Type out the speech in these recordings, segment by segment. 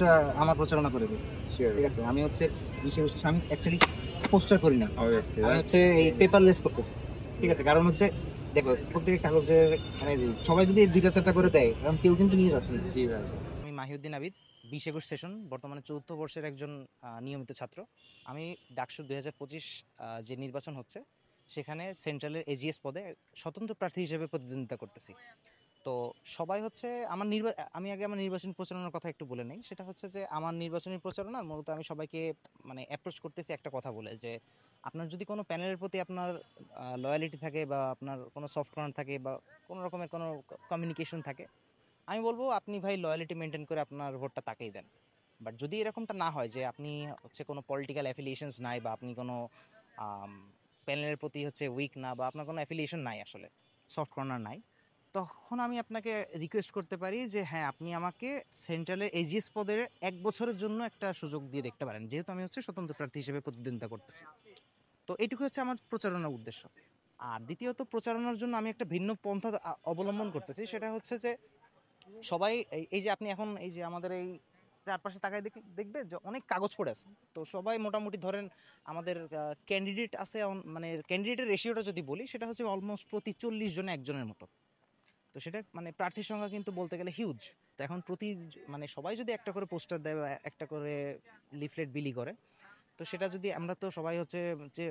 পোস্টারটা আমার প্রচারণা করে দেবে। Sure. ঠিক আছে, আমি হচ্ছে বিশেষ বিশেষ আমি অ্যাকচুয়ালি পোস্টার করি না, Obviously, আমি right? হচ্ছে এই পেপারলেস করতেছি। ঠিক আছে, কারণ হচ্ছে দেখো প্রত্যেক কাগজের মানে সবাই যদি 2টা 4টা করে দেয় কারণ কেউ কিন্তু নিয়ে যাচ্ছে। জি ভাই। আমি মাহিউদ্দিন আবিদ, 20-21 সেশন, বর্তমানে 4র্থ বর্ষের একজন নিয়মিত ছাত্র। আমি ডাকসু 2025 যে নির্বাচন হচ্ছে সেখানে সেন্ট্রালের এজিএস পদে স্বতন্ত্র প্রার্থী হিসেবে প্রতিদ্বন্দ্বিতা করতেছি। তো সবাই হচ্ছে আমি আগে আমার নির্বাচনী প্রচারণার কথা একটু বলে নেই। সেটা হচ্ছে যে আমার নির্বাচনী প্রচারণা মূলত আমি সবাইকে মানে অ্যাপ্রোচ করতেছি একটা কথা বলে যে আপনার যদি কোনো প্যানেলের প্রতি আপনার লয়ালিটি থাকে বা আপনার কোনো সফট কর্নার থাকে বা কোনো রকমের কোনো কমিউনিকেশন থাকে, আমি বলবো আপনি ভাই লয়ালিটি মেনটেন করে আপনার ভোটটা তাকেই দেন। বাট যদি এরকমটা না হয় যে আপনি হচ্ছে কোনো পলিটিক্যাল অ্যাফিলিয়েশনস নাই বা আপনি কোনো প্যানেলের প্রতি হচ্ছে উইক না বা আপনার কোনো অ্যাফিলিয়েশন নাই, আসলে সফট কর্নার নাই, তখন আমি আপনাকে রিকোয়েস্ট করতে পারি যে হ্যাঁ আপনি আমাকে সেন্ট্রালের এজিএস পদের 1 বছরের জন্য একটা সুযোগ দিয়ে দেখতে পারেন, যেহেতু আমি হচ্ছে স্বতন্ত্র প্রার্থী হিসেবে প্রতিদ্বন্দ্বিতা করতেছি। তো এইটুকু হচ্ছে আমার প্রচারণার উদ্দেশ্য। আর দ্বিতীয়ত প্রচারণার জন্য আমি একটা ভিন্ন পন্থা অবলম্বন করতেছি। সেটা হচ্ছে যে সবাই এই যে আপনি এখন এই যে আমাদের এই চারপাশে তাকায় দেখবে যে অনেক কাগজ পড়ে আছে। তো সবাই মোটামুটি ধরেন আমাদের ক্যান্ডিডেট আছে মানে ক্যান্ডিডেটের রেশিওটা যদি বলি সেটা হচ্ছে অলমোস্ট প্রতি 40 জনে একজনের মতো। তো সেটা মানে প্রার্থীর সংখ্যা কিন্তু বলতে গেলে হিউজ। তো এখন মানে সবাই যদি একটা করে পোস্টার দেয় বা একটা করে লিফলেট বিলি করে, তো সেটা যদি আমরা তো সবাই হচ্ছে যে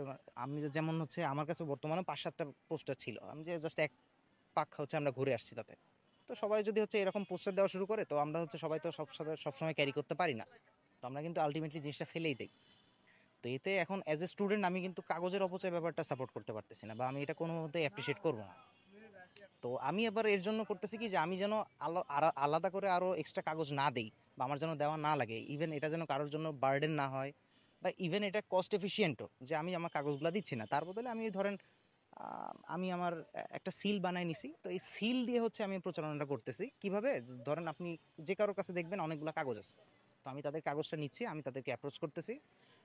আমি যেমন হচ্ছে আমার কাছে বর্তমানে 5-7টা পোস্টার ছিল, আমি যে জাস্ট এক পাক হচ্ছে আমরা ঘুরে আসছি তাতে। তো সবাই যদি হচ্ছে এরকম পোস্টার দেওয়া শুরু করে, তো আমরা হচ্ছে সবাই তো সবসময় ক্যারি করতে পারি না, তো আমরা কিন্তু আলটিমেটলি জিনিসটা ফেলেই দিই। তো এতে এখন অ্যাজ এ স্টুডেন্ট আমি কিন্তু কাগজের অপচয় ব্যাপারটা সাপোর্ট করতে পারতেছি না বা আমি এটা কোনো মতে অ্যাপ্রিসিয়েট করবো না। তো আমি এবার এর জন্য করতেছি কি যে আমি যেন আলাদা করে আরো এক্সট্রা কাগজ না দেই বা আমার যেন দেওয়া না লাগে, ইভেন এটা যেন কারোর জন্য বার্ডেন না হয় বা ইভেন এটা কস্ট এফিসিয়েন্টও, যে আমি আমার কাগজগুলো দিচ্ছি না, তার বদলে আমি ধরেন আমি আমার একটা সিল বানাই নিছি। তো এই সিল দিয়ে হচ্ছে আমি প্রচারণাটা করতেছি কিভাবে, ধরেন আপনি যে কারোর কাছে দেখবেন অনেকগুলো কাগজ আছে, তো আমি তাদের কাগজটা নিচ্ছি, আমি তাদেরকে অ্যাপ্রোচ করতেছি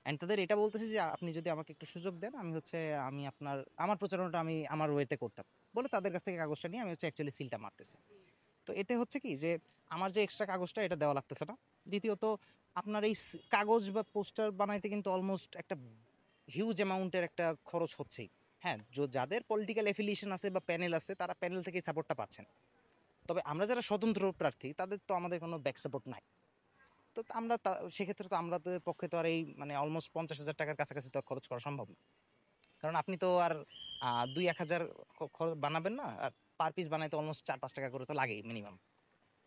অ্যান্ড তাদের এটা বলতেছি যে আপনি যদি আমাকে একটু সুযোগ দেন আমি হচ্ছে আমি আমার প্রচারণাটা আমি আমার ওয়েতে করতাম বলে তাদের কাছ থেকে কাগজটা নিয়ে আমি হচ্ছে অ্যাকচুয়ালি সিলটা মারতেছি। তো এতে হচ্ছে কি যে আমার যে এক্সট্রা কাগজটা এটা দেওয়া লাগতেছে না। দ্বিতীয়ত আপনার এই কাগজ বা পোস্টার বানাইতে কিন্তু অলমোস্ট একটা হিউজ অ্যামাউন্টের একটা খরচ হচ্ছেই। হ্যাঁ, যাদের পলিটিক্যাল অ্যাফিলিয়েশন আছে বা প্যানেল আছে তারা প্যানেল থেকে সাপোর্টটা পাচ্ছেন, তবে আমরা যারা স্বতন্ত্র প্রার্থী তাদের তো আমাদের কোনো ব্যাক সাপোর্ট নাই। তো আমরা সেক্ষেত্রে তো আমাদের পক্ষে তো আর এই মানে অলমোস্ট 50,000 টাকার কাছাকাছি তো আর খরচ করা সম্ভব না, কারণ আপনি তো আর 2-1 হাজার বানাবেন না, আর পার পিস বানাইতে অলমোস্ট 4-5 টাকা করে তো লাগেই মিনিমাম।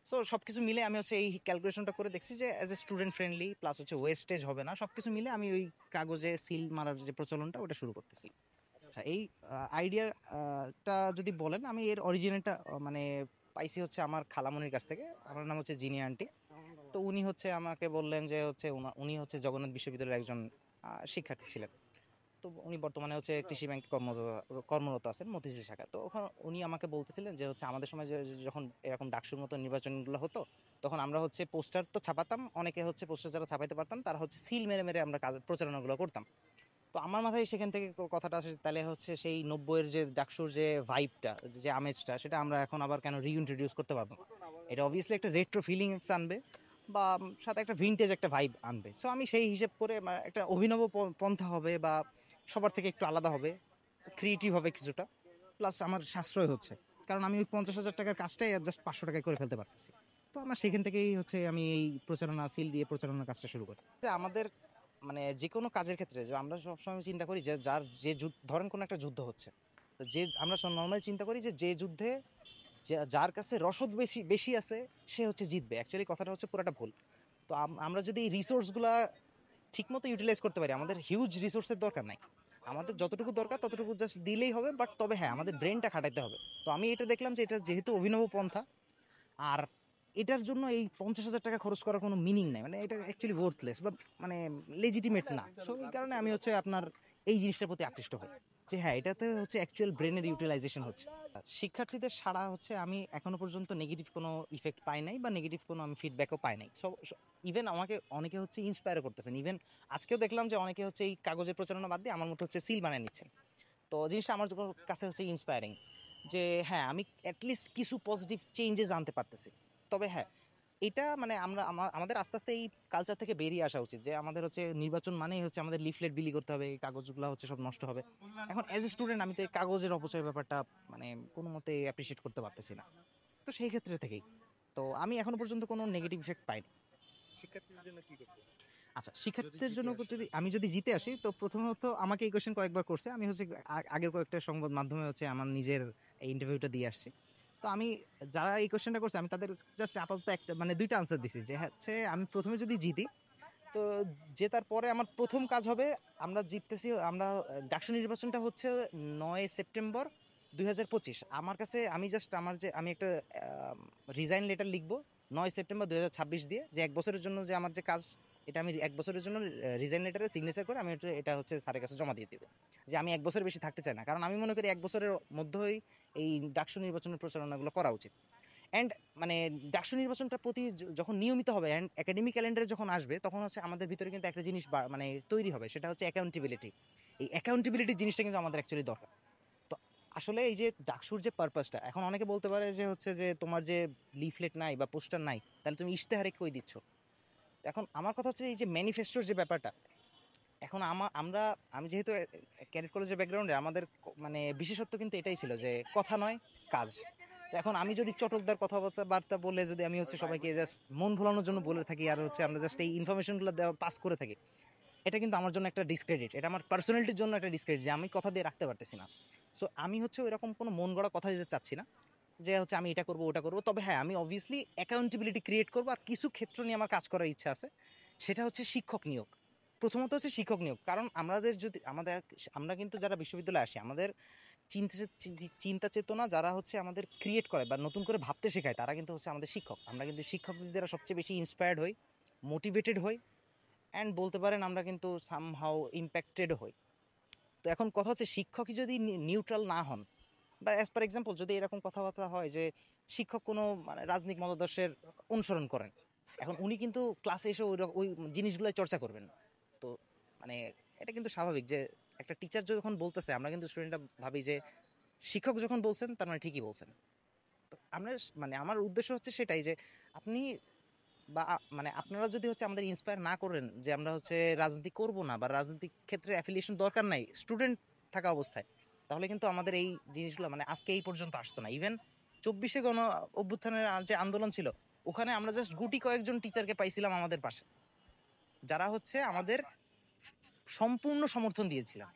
সো সবকিছু মিলে আমি হচ্ছে এই ক্যালকুলেশনটা করে দেখছি যে as a student friendly plus হচ্ছে ওয়েস্টেজ হবে না, সবকিছু মিলে আমি ওই কাগজে সিল মারার যে প্রচলনটা ওটা শুরু করতেছি। আচ্ছা, এই আইডিয়াটা যদি বলেন, আমি এর অরিজিনেটটা মানে পাইছি হচ্ছে আমার খালামণির কাছ থেকে। আমার নাম হচ্ছে জিনিয়া আন্টি। তো উনি হচ্ছে আমাকে বললেন যে হচ্ছে উনি হচ্ছে জগন্নাথ বিশ্ববিদ্যালয়ের একজন শিক্ষার্থী ছিলেন। তো উনি বর্তমানে হচ্ছে কৃষি ব্যাংকে কর্মরত আছেন মতিঝিল শাখা। তো ওখানে উনি আমাকে বলতেছিলেন যে হচ্ছে আমাদের সময় যখন এরকম ডাকসুর মতো নির্বাচনগুলো হতো তখন আমরা হচ্ছে পোস্টার তো ছাপাতাম, অনেকে হচ্ছে পোস্টার যারা ছাপাইতে পারতাম তারা হচ্ছে সিল মেরে মেরে আমরা প্রচারণাগুলো করতাম। তো আমার মাথায় সেখান থেকে কথাটা আসে, তাহলে হচ্ছে সেই 90-এর যে ডাকসুর যে ভাইবটা, যে আমেজটা, সেটা আমরা এখন আবার কেন রিইন্ট্রোডিউস করতে পারবো? এটা অবভিয়াসলি একটা রেট্রো ফিলিংস আনবে বা সাথে একটা ভিনটেজ একটা ভাইব আনবে। সো আমি সেই হিসেব করে একটা অভিনব পন্থা হবে বা সবার থেকে একটু আলাদা হবে, ক্রিয়েটিভ হবে কিছুটা, প্লাস আমার সাশ্রয় হচ্ছে, কারণ আমি ওই 50,000 টাকার কাজটাই জাস্ট 500 টাকায় করে ফেলতে পারতেছি। তো আমার সেখান থেকেই হচ্ছে আমি এই প্রচারণা সিল দিয়ে প্রচারণার কাজটা শুরু করি। আমাদের মানে যে কোনো কাজের ক্ষেত্রে যে আমরা সবসময় চিন্তা করি যে যে ধরেন কোনো একটা যুদ্ধ হচ্ছে, তো যে আমরা নর্মালি চিন্তা করি যে যে যুদ্ধে যার কাছে রসদ বেশি বেশি আছে সে হচ্ছে জিতবে। অ্যাকচুয়ালি কথাটা হচ্ছে পুরাটা ভুল। তো আমরা যদি এই রিসোর্সগুলা ঠিকমতো ইউটিলাইজ করতে পারি, আমাদের হিউজ রিসোর্সের দরকার নাই, আমাদের যতটুকু দরকার ততটুকু জাস্ট দিলেই হবে। বাট তবে হ্যাঁ, আমাদের ব্রেনটা খাটাইতে হবে। তো আমি এটা দেখলাম যে এটা যেহেতু অভিনব পন্থা, আর এটার জন্য এই 50,000 টাকা খরচ করার কোনো মিনিং নাই, মানে এটা অ্যাকচুয়ালি ওয়ার্থলেস বা মানে লেজিটিমেট না। সো এই কারণে আমি হচ্ছে আপনার এই জিনিসটার প্রতি আকৃষ্ট হই যে হ্যাঁ, এটাতে হচ্ছে অ্যাকচুয়াল ব্রেনের ইউটিলাইজেশন হচ্ছে। শিক্ষার্থীদের সাড়া হচ্ছে আমি এখনো পর্যন্ত নেগেটিভ কোনো ইফেক্ট পাই নাই বা নেগেটিভ কোনো আমি ফিডব্যাকও পাই নাই। সো ইভেন আমাকে অনেকে হচ্ছে ইন্সপায়ার করতেছেন। ইভেন আজকেও দেখলাম যে অনেকে হচ্ছে এই কাগজের প্রচারণা বাদ দিয়ে আমার মতো হচ্ছে সিল বানিয়ে নিচ্ছেন। তো জিনিসটা আমার কাছে হচ্ছে ইন্সপায়ারিং যে হ্যাঁ, আমি অ্যাটলিস্ট কিছু পজিটিভ চেঞ্জেস আনতে পারতেছি। তবে হ্যাঁ, এটা মানে আমাদের আস্তে আস্তে এই কালচার থেকে বেরিয়ে আসা উচিত যে আমাদের হচ্ছে নির্বাচন মানেই হচ্ছে আমাদের লিফলেট বিলি করতে হবে, এই কাগজগুলো হচ্ছে সব নষ্ট হবে। এখন অ্যাজ এ স্টুডেন্ট আমি তো এই কাগজের অপচয় ব্যাপারটা মানে কোনো মতে অ্যাপ্রিসিয়েট করতে পারতেছি না। তো সেই ক্ষেত্রে থেকেই তো আমি এখনো পর্যন্ত কোনো নেগেটিভ ইফেক্ট পাইনি। শিক্ষার্থীদের জন্য কি করতে হবে? আচ্ছা, শিক্ষার্থীদের জিতে জন্য আসে? আমি যদি জিতে আসি, তো প্রথমত আমাকে এই কোয়েশ্চেন কয়েকবার করছে, আমি হচ্ছে আগে কয়েকটা সংবাদ মাধ্যমে হচ্ছে আমার নিজের এই ইন্টারভিউটা দিয়ে আসছি। তো আমি যারা এই কোয়েশ্চেনটা করছে আমি তাদের জাস্ট আপাতত একটা মানে দুইটা আনসার দিছি যে হচ্ছে আমি প্রথমে যদি জিতি, তো জেতার পরে আমার প্রথম কাজ হবে, আমরা জিততেছি, আমরা ডাকসু নির্বাচনটা হচ্ছে 9 সেপ্টেম্বর 2025। আমার কাছে আমি জাস্ট আমি একটা রিজাইন লেটার লিখবো 9 সেপ্টেম্বর 2026 দিয়ে, যে 1 বছরের জন্য যে আমার যে কাজ, এটা আমি 1 বছরের জন্য রিজাইন লেটারে সিগনেচার করে আমি এটা হচ্ছে স্যারের কাছে জমা দিয়ে দিব, যে আমি 1 বছর বেশি থাকতে চাই না। কারণ আমি মনে করি 1 বছরের মধ্যেই এই ডাকসু নির্বাচনের প্রচারণাগুলো করা উচিত। অ্যান্ড মানে ডাকসু নির্বাচনটা প্রতি যখন নিয়মিত হবে অ্যান্ড একাডেমিক ক্যালেন্ডারে যখন আসবে, তখন হচ্ছে আমাদের ভিতরে কিন্তু একটা জিনিস মানে তৈরি হবে, সেটা হচ্ছে অ্যাকাউন্টেবিলিটি। এই অ্যাকাউন্টেবিলিটি জিনিসটা কিন্তু আমাদের অ্যাকচুয়ালি দরকার। তো আসলে এই যে ডাকসুর যে পারপাসটা, এখন অনেকে বলতে পারে যে হচ্ছে যে তোমার যে লিফলেট নাই বা পোস্টার নাই, তাহলে তুমি ইশতেহারে কই দিচ্ছ। এখন আমার কথা হচ্ছে এই যে ম্যানিফেস্টোর যে ব্যাপারটা, এখন আমি যেহেতু ক্যাডেট কলেজের ব্যাকগ্রাউন্ডে, আমাদের মানে বিশেষত্ব কিন্তু এটাই ছিল যে কথা নয় কাজ। তো এখন আমি যদি চটকদার কথাবার্তা বলে যদি আমি হচ্ছে সবাইকে জাস্ট মন ভোলানোর জন্য বলে থাকি, আর হচ্ছে আমরা জাস্ট এই ইনফরমেশনগুলো দেওয়া পাস করে থাকি, এটা কিন্তু আমার জন্য একটা ডিসক্রেডিট, এটা আমার পার্সোনালিটির জন্য একটা ডিসক্রেডিট যে আমি কথা দিয়ে রাখতে পারতেছি না। সো আমি হচ্ছে ওইরকম কোনো মন গড়া কথা দিতে চাচ্ছি না যে হচ্ছে আমি এটা করবো ওটা করবো। তবে হ্যাঁ, আমি অবভিয়াসলি অ্যাকাউন্টেবিলিটি ক্রিয়েট করবো, আর কিছু ক্ষেত্র নিয়ে আমার কাজ করার ইচ্ছা আছে। সেটা হচ্ছে শিক্ষক নিয়োগ। প্রথমত হচ্ছে শিক্ষক নিয়োগ, কারণ আমরা কিন্তু যারা বিশ্ববিদ্যালয়ে আসি, আমাদের চিন্তা চিন্তা চেতনা যারা হচ্ছে আমাদের ক্রিয়েট করে বা নতুন করে ভাবতে শেখায়, তারা কিন্তু হচ্ছে আমাদের শিক্ষক। আমরা কিন্তু শিক্ষকদের দ্বারা সবচেয়ে বেশি ইন্সপায়ার্ড হই, মোটিভেটেড হই, অ্যান্ড বলতে পারেন আমরা কিন্তু সামহাউ ইম্প্যাক্টেড হই। তো এখন কথা হচ্ছে শিক্ষকই যদি নিউট্রাল না হন, বা অ্যাজ পার এক্সাম্পল যদি এরকম কথাবার্তা হয় যে শিক্ষক কোনো মানে রাজনৈতিক মতাদর্শের অনুসরণ করেন, এখন উনি কিন্তু ক্লাসে এসে ওই জিনিসগুলোই চর্চা করবেন। তো মানে এটা কিন্তু স্বাভাবিক যে একটা টিচার যখন বলতেছে, আমরা কিন্তু স্টুডেন্টরা ভাবি যে শিক্ষক যখন বলছেন তার মানে ঠিকই বলছেন। তো আমরা মানে আমার উদ্দেশ্য হচ্ছে সেটাই যে আপনি বা মানে আপনারা যদি হচ্ছে আমাদের ইন্সপায়ার না করেন যে আমরা হচ্ছে রাজনীতি করব না বা রাজনৈতিক ক্ষেত্রে অ্যাফিলিয়েশন দরকার নাই স্টুডেন্ট থাকা অবস্থায়, তাহলে কিন্তু আমাদের এই জিনিসগুলো মানে আজকে এই পর্যন্ত আসতো না। ইভেন 24-এ গণ অভ্যুত্থানের যে আন্দোলন ছিল, ওখানে আমরা জাস্ট গুটি কয়েকজন টিচারকে পাইছিলাম আমাদের পাশে, যারা হচ্ছে আমাদের সম্পূর্ণ সমর্থন দিয়েছিলেন।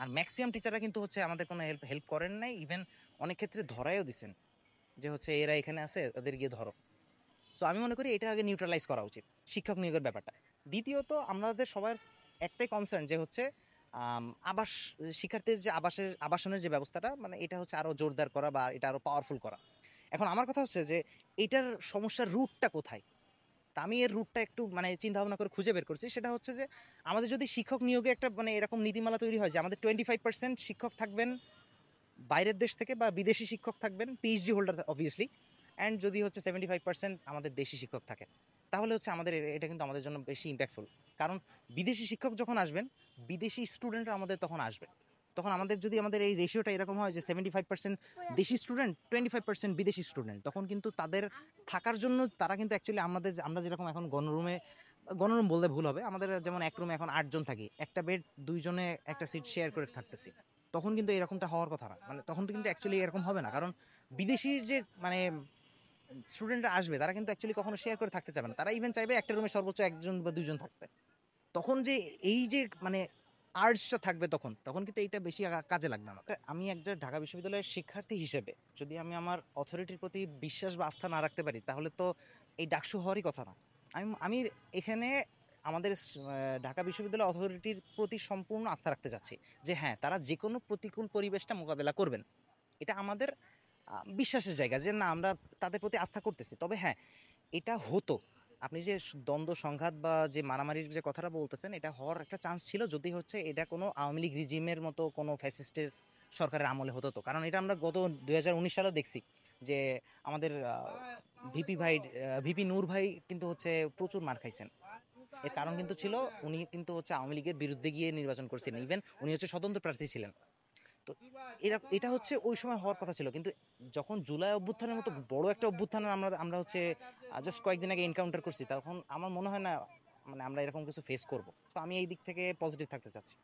আর ম্যাক্সিমাম টিচাররা কিন্তু হচ্ছে আমাদের কোনো হেল্প হেল্প করেন নাই, ইভেন অনেক ক্ষেত্রে ধরাইও দিছেন যে হচ্ছে এরা এখানে আছে, ওদের গিয়ে ধরো। সো আমি মনে করি এটা আগে নিউট্রালাইজ করা উচিত, শিক্ষক নিয়োগের ব্যাপারটা। দ্বিতীয়ত আমাদের সবার একটাই কনসার্ন যে হচ্ছে আবাস শিক্ষার্থীর যে আবাসনের যে ব্যবস্থাটা, মানে এটা হচ্ছে আরো জোরদার করা বা এটা আরো পাওয়ারফুল করা। এখন আমার কথা হচ্ছে যে এটার সমস্যার রুটটা কোথায়, তা আমি এর রুটটা একটু মানে চিন্তা ভাবনা করে খুঁজে বের করছি। সেটা হচ্ছে যে আমাদের যদি শিক্ষক নিয়োগে একটা মানে এরকম নীতিমালা তৈরি হয় যে আমাদের 25% শিক্ষক থাকবেন বাইরের দেশ থেকে বা বিদেশি শিক্ষক থাকবেন, পিএইচডি হোল্ডার অবভিয়াসলি, অ্যান্ড যদি হচ্ছে 75% আমাদের দেশি শিক্ষক থাকে, তাহলে হচ্ছে আমাদের এটা কিন্তু আমাদের জন্য বেশি ইম্প্যাক্টফুল। কারণ বিদেশি শিক্ষক যখন আসবেন, বিদেশি স্টুডেন্টরা আমাদের তখন আসবে। তখন আমাদের এই রেশিওটা এরকম হয় যে 75% দেশি স্টুডেন্ট, 25% বিদেশি স্টুডেন্ট, তখন কিন্তু তাদের থাকার জন্য তারা কিন্তু অ্যাকচুয়ালি আমরা যেরকম এখন গণরুম বলতে ভুল হবে, আমাদের যেমন এক রুমে এখন 8 জন থাকি, একটা বেড 2 জনে একটা সিট শেয়ার করে থাকতেছি, তখন কিন্তু এরকমটা হওয়ার কথা না। মানে তখন তো কিন্তু অ্যাকচুয়ালি এরকম হবে না, কারণ বিদেশির যে মানে স্টুডেন্টরা আসবে তারা কিন্তু অ্যাকচুয়ালি কখনো শেয়ার করে থাকতে চাবে না, তারা ইভেন চাইবে একটা রুমে সর্বোচ্চ 1 জন বা 2 জন থাকতে। তখন যে এই যে মানে আর্জটা থাকবে, তখন তখন কিন্তু এইটা বেশি কাজে লাগবে না। আমি একজন ঢাকা বিশ্ববিদ্যালয়ের শিক্ষার্থী হিসেবে যদি আমি আমার অথরিটির প্রতি বিশ্বাস বা আস্থা না রাখতে পারি, তাহলে তো এই ডাকসু হওয়ারই কথা না। আমি এখানে আমাদের ঢাকা বিশ্ববিদ্যালয় অথরিটির প্রতি সম্পূর্ণ আস্থা রাখতে চাচ্ছি যে হ্যাঁ, তারা যে কোনো প্রতিকূল পরিবেশটা মোকাবেলা করবেন। এটা আমাদের বিশ্বাসের জায়গা যে না, আমরা তাদের প্রতি আস্থা করতেছি। তবে হ্যাঁ, এটা হতো, আপনি যে দ্বন্দ্ব সংঘাত বা যে মারামারির যে কথাটা বলতেছেন, এটা হওয়ার একটা চান্স ছিল যদি হচ্ছে এটা কোনো আওয়ামী লীগ রিজিমের মতো কোনো ফ্যাসিস্টের সরকারের আমলে হতো। তো কারণ এটা আমরা গত 2019 সালেও দেখছি যে আমাদের ভিপি নূর ভাই কিন্তু হচ্ছে প্রচুর মার খাইছেন। এর কারণ কিন্তু ছিল উনি কিন্তু হচ্ছে আওয়ামী লীগের বিরুদ্ধে গিয়ে নির্বাচন করছিলেন, ইভেন উনি হচ্ছে স্বতন্ত্র প্রার্থী ছিলেন। তো এটা হচ্ছে ওই সময় হওয়ার কথা ছিল, কিন্তু যখন জুলাই অভ্যুত্থানের মতো বড় একটা অভ্যুত্থান আমরা আমরা হচ্ছে জাস্ট কয়েকদিন আগে এনকাউন্টার করছি, তখন আমার মনে হয় না মানে আমরা এরকম কিছু ফেস করব। তো আমি এই দিক থেকে পজিটিভ থাকতে চাচ্ছি।